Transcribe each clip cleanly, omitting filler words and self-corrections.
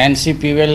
NCPL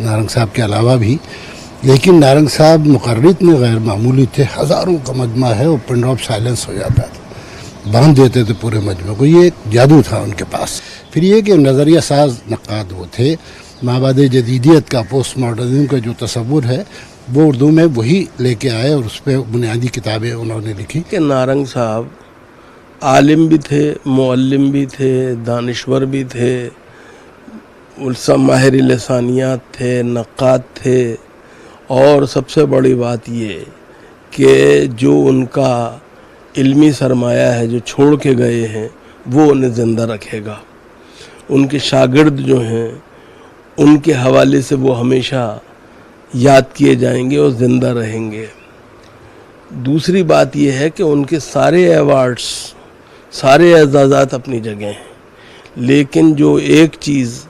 Narang صاحب کے علاوہ بھی. لیکن نارنگ صاحب مقررت میں غیر معمولی تھے. ہزاروں کا مجمع ہے, وہ پن ڈراپ سائلنس ہو جاتا تھا, باندھ دیتے تھے پورے مجمع کو. یہ ایک جادو تھا ان کے پاس. پھر یہ کہ نظریہ ساز نقاد وہ تھے. مابعد جدیدیت کا, پوسٹ ماڈرنزم کا جو تصور ہے وہ اردو میں وہی لے کے آئے اور اس پہ بنیادی کتابیں انہوں نے لکھی. کہ نارنگ صاحب عالم بھی تھے, معلم بھی تھے, دانشور بھی تھے, ماہر لسانیات تھے, نقاد تھے, اور سب سے بڑی بات یہ کہ جو ان کا علمی سرمایہ ہے جو چھوڑ کے گئے ہیں وہ انہیں زندہ رکھے گا. ان کے شاگرد جو ہیں ان کے حوالے سے وہ ہمیشہ یاد کیے جائیں گے اور زندہ رہیں گے. دوسری بات یہ ہے کہ ان کے سارے ایوارڈز, سارے اعزازات اپنی جگہ ہیں, لیکن جو ایک چیز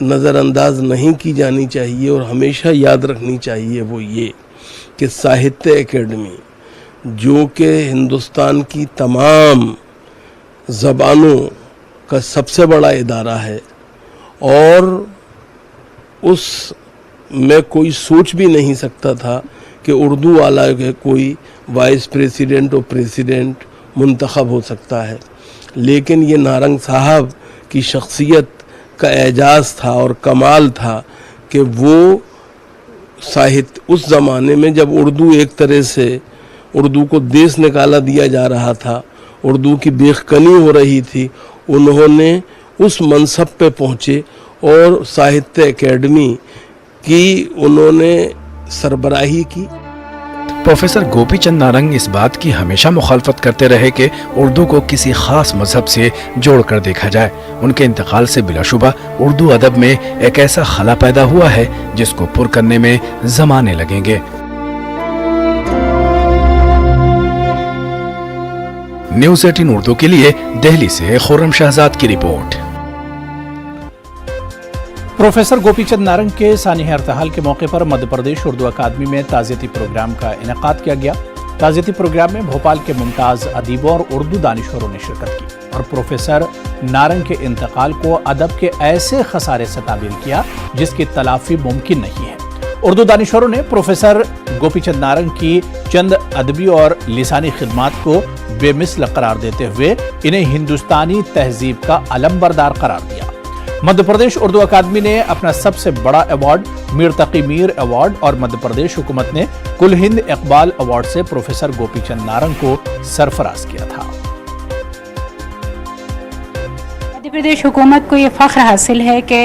نظر انداز نہیں کی جانی چاہیے اور ہمیشہ یاد رکھنی چاہیے وہ یہ کہ ساہتیہ اکیڈمی جو کہ ہندوستان کی تمام زبانوں کا سب سے بڑا ادارہ ہے, اور اس میں کوئی سوچ بھی نہیں سکتا تھا کہ اردو والا کے کوئی وائس پریزیڈنٹ اور پریزیڈنٹ منتخب ہو سکتا ہے. لیکن یہ نارنگ صاحب کی شخصیت کا اعجاز تھا اور کمال تھا کہ وہ اس زمانے میں جب اردو ایک طرح سے اردو کو دیس نکالا دیا جا رہا تھا, اردو کی بیخ کنی ہو رہی تھی, انہوں نے اس منصب پہ پہنچے اور ساہتیہ اکیڈمی کی انہوں نے سربراہی کی. پروفیسر گوپی چند نارنگ اس بات کی ہمیشہ مخالفت کرتے رہے کہ اردو کو کسی خاص مذہب سے جوڑ کر دیکھا جائے. ان کے انتقال سے بلا شبہ اردو ادب میں ایک ایسا خلا پیدا ہوا ہے جس کو پر کرنے میں زمانے لگیں گے. نیوز 18 اردو کے لیے دہلی سے خرم شہزاد کی رپورٹ. پروفیسر گوپی چند نارنگ کے سانحہ ارتحال کے موقع پر مدھیہ پردیش اردو اکادمی میں تعزیتی پروگرام کا انعقاد کیا گیا. تعزیتی پروگرام میں بھوپال کے ممتاز ادیبوں اور اردو دانشوروں نے شرکت کی اور پروفیسر نارنگ کے انتقال کو ادب کے ایسے خسارے سے تعبیر کیا جس کی تلافی ممکن نہیں ہے. اردو دانشوروں نے پروفیسر گوپی چند نارنگ کی چند ادبی اور لسانی خدمات کو بے مثل قرار دیتے ہوئے انہیں ہندوستانی تہذیب کا علم بردار قرار دیا. مدھیہ پردیش اردو اکادمی نے اپنا سب سے بڑا ایوارڈ میر تقی میر ایوارڈ اور مدھیہ پردیش حکومت نے کل ہند اقبال ایوارڈ سے پروفیسر گوپی چند نارنگ کو سرفراز کیا تھا. مدھیہ پردیش حکومت کو یہ فخر حاصل ہے کہ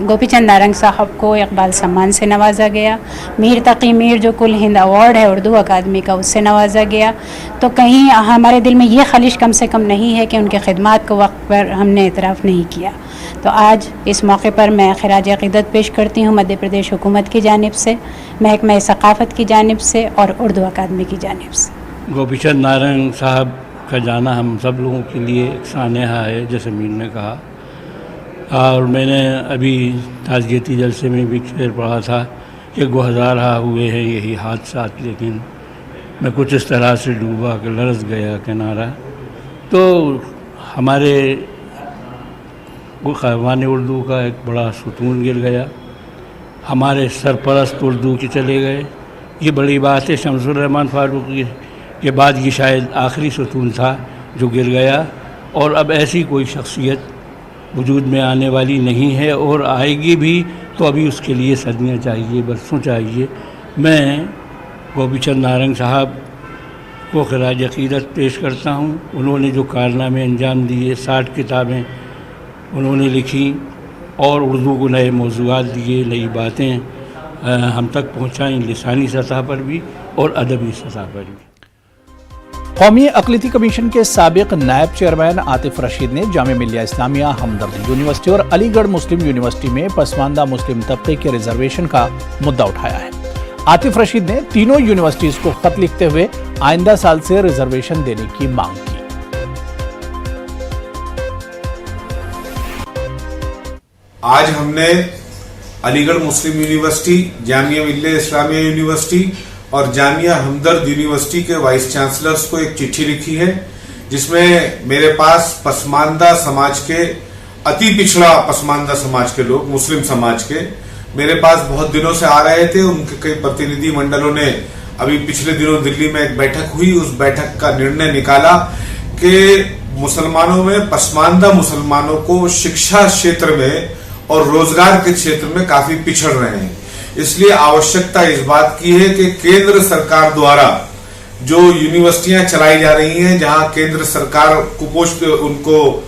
گوپی چند نارنگ صاحب کو اقبال سمان سے نوازا گیا. میر تقی میر جو کل ہند ایوارڈ ہے اردو اکادمی کا, اس سے نوازا گیا. تو کہیں ہمارے دل میں یہ خلش کم سے کم نہیں ہے کہ ان کے خدمات کو وقت پر ہم نے اعتراف نہیں کیا. تو آج اس موقع پر میں خراج عقیدت پیش کرتی ہوں مدھیہ پردیش حکومت کی جانب سے, محکمہ ثقافت کی جانب سے اور اردو اکادمی کی جانب سے. گوپی چند نارنگ صاحب کا جانا ہم سب لوگوں کے لیے ایک سانحہ ہے, جیسے میر نے کہا. اور میں نے ابھی تعزیتی جلسے میں بھی شعر پڑھا تھا کہ گہزارہ ہوئے ہیں یہی حادثات, لیکن میں کچھ اس طرح سے ڈوبا کہ لرز گیا کنارہ. تو ہمارے خیوان اردو کا ایک بڑا ستون گر گیا, ہمارے سرپرست اردو کے چلے گئے. یہ بڑی بات ہے. شمس الرحمن فاروقی کے بعد یہ شاید آخری ستون تھا جو گر گیا, اور اب ایسی کوئی شخصیت وجود میں آنے والی نہیں ہے, اور آئے گی بھی تو ابھی اس کے لیے صدیاں چاہیے, برسوں چاہیے. میں گوپی چند نارنگ صاحب کو خراج عقیدت پیش کرتا ہوں. انہوں نے جو کارنامے انجام دیے, 60 کتابیں انہوں نے لکھی اور اردو کو نئے موضوعات دیے, نئی باتیں ہم تک پہنچائیں, لسانی سطح پر بھی اور ادبی سطح پر بھی. قومی اقلیتی کمیشن کے سابق نائب چیئرمین عاطف رشید نے جامعہ ملیہ اسلامیہ, ہمدرد یونیورسٹی اور علی گڑھ مسلم یونیورسٹی میں پسماندہ مسلم طبقے کے ریزرویشن کا مدعا اٹھایا ہے. عاطف رشید نے تینوں یونیورسٹیز کو خط لکھتے ہوئے آئندہ سال سے ریزرویشن دینے کی مانگ کی. آج ہم نے علی گڑھ مسلم یونیورسٹی, جامعہ ملیہ اسلامیہ یونیورسٹی اور جامعہ ہمدرد یونیورسٹی کے وائس چانسلرز کو ایک چٹھی لکھی ہے, جس میں میرے پاس پسماندہ سماج کے, اتی پچھڑا پسماندہ سماج کے لوگ, مسلم سماج کے میرے پاس بہت دنوں سے آ رہے تھے. ان کے کئی پرتیندھی منڈلوں نے ابھی پچھلے دنوں دلی میں ایک بیٹھک ہوئی, اس بیٹھک کا نرنے نکالا کہ مسلمانوں میں پسماندہ مسلمانوں کو شکشا چھیتر میں اور روزگار کے چھیتر میں کافی پچھڑ رہے ہیں. اس لیے آوشکتا اس بات کی ہے کہ کیندر سرکار دوارا جو یونیورسٹیاں چلائی جا رہی ہیں, جہاں کیندر سرکار ان کو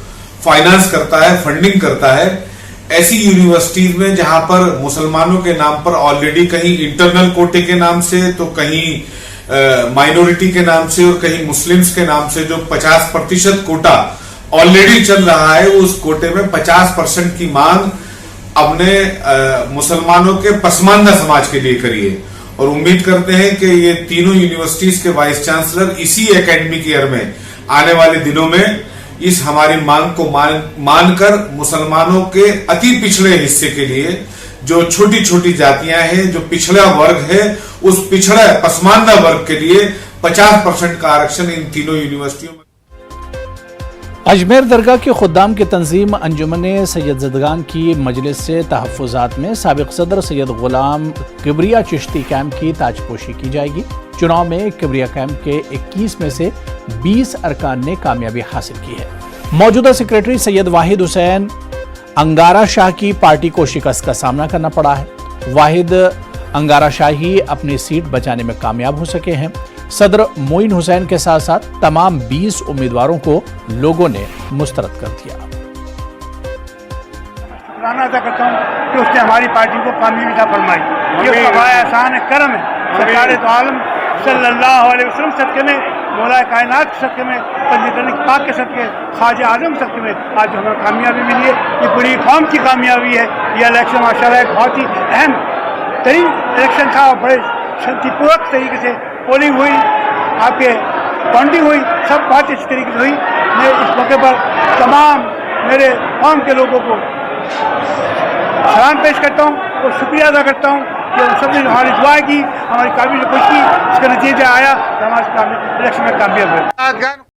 فائنانس کرتا ہے, فنڈنگ کرتا ہے, ایسی یونیورسٹیز میں جہاں پر مسلمانوں کے نام پر آلریڈی کہیں انٹرنل کوٹے کے نام سے تو کہیں مائنورٹی کے نام سے اور کہیں مسلمز کے نام سے جو 50% کوٹا آلریڈی چل رہا ہے, اس کوٹے میں 50% کی مانگ اپنے مسلمانوں کے پسماندہ سماج کے لیے کری ہے. اور امید کرتے ہیں کہ یہ تینوں یونیورسٹیز کے وائس چانسلر اسی اکیڈمک ایئر میں آنے والے دنوں میں اس ہماری مانگ کو مان کر مسلمانوں کے اتی پچھڑے حصے کے لیے جو چھوٹی چھوٹی جاتیاں ہیں, جو پچھڑا ورگ ہے, اس پچھڑا پسماندہ ورگ کے لیے 50% کا آرکشن ان تینوں یونیورسٹیوں میں. اجمیر درگاہ کی خدام کی تنظیم انجمن سید زدگان کی مجلس سے تحفظات میں سابق صدر سید غلام کبریا چشتی کیمپ کی تاج پوشی کی جائے گی. چناؤ میں کبریا کیمپ کے 21 میں سے 20 ارکان نے کامیابی حاصل کی ہے. موجودہ سیکریٹری سید واحد حسین انگارہ شاہ کی پارٹی کو شکست کا سامنا کرنا پڑا ہے. واحد انگارہ شاہ ہی اپنی سیٹ بچانے میں کامیاب ہو سکے ہیں. صدر معین حسین کے ساتھ ساتھ تمام 20 امیدواروں کو لوگوں نے مسترد کر دیا. شکرانہ ادا کرتا ہوں کہ اس نے ہماری پارٹی کو کامیابی عطا فرمائی. یہ اس کا بڑا احسان ہے, کرم ہے. سرکار تو عالم صلی اللہ علیہ وسلم صدقے میں, مولا کائنات کے صدقے میں, پنجتن پاک کے صدقے, خواجہ اعظم صدقے میں آج ہمیں کامیابی ملی ہے. یہ پوری قوم کی کامیابی ہے. یہ الیکشن ماشاء اللہ ایک بہت ہی اہم ترین الیکشن تھا. بڑے شانتی پورک طریقے سے پولنگ ہوئی, آپ کے کاؤنٹنگ ہوئی, سب بہت اچھی طریقے سے ہوئی. میں اس موقع پر تمام میرے قوم کے لوگوں کو سلام پیش کرتا ہوں اور شکریہ ادا کرتا ہوں کہ ان سب نے ہماری دعا کی, ہماری کامیابی کوشش کی, اس کا نتیجہ آیا کہ ہمارے الیکشن میں کامیاب ہوئے.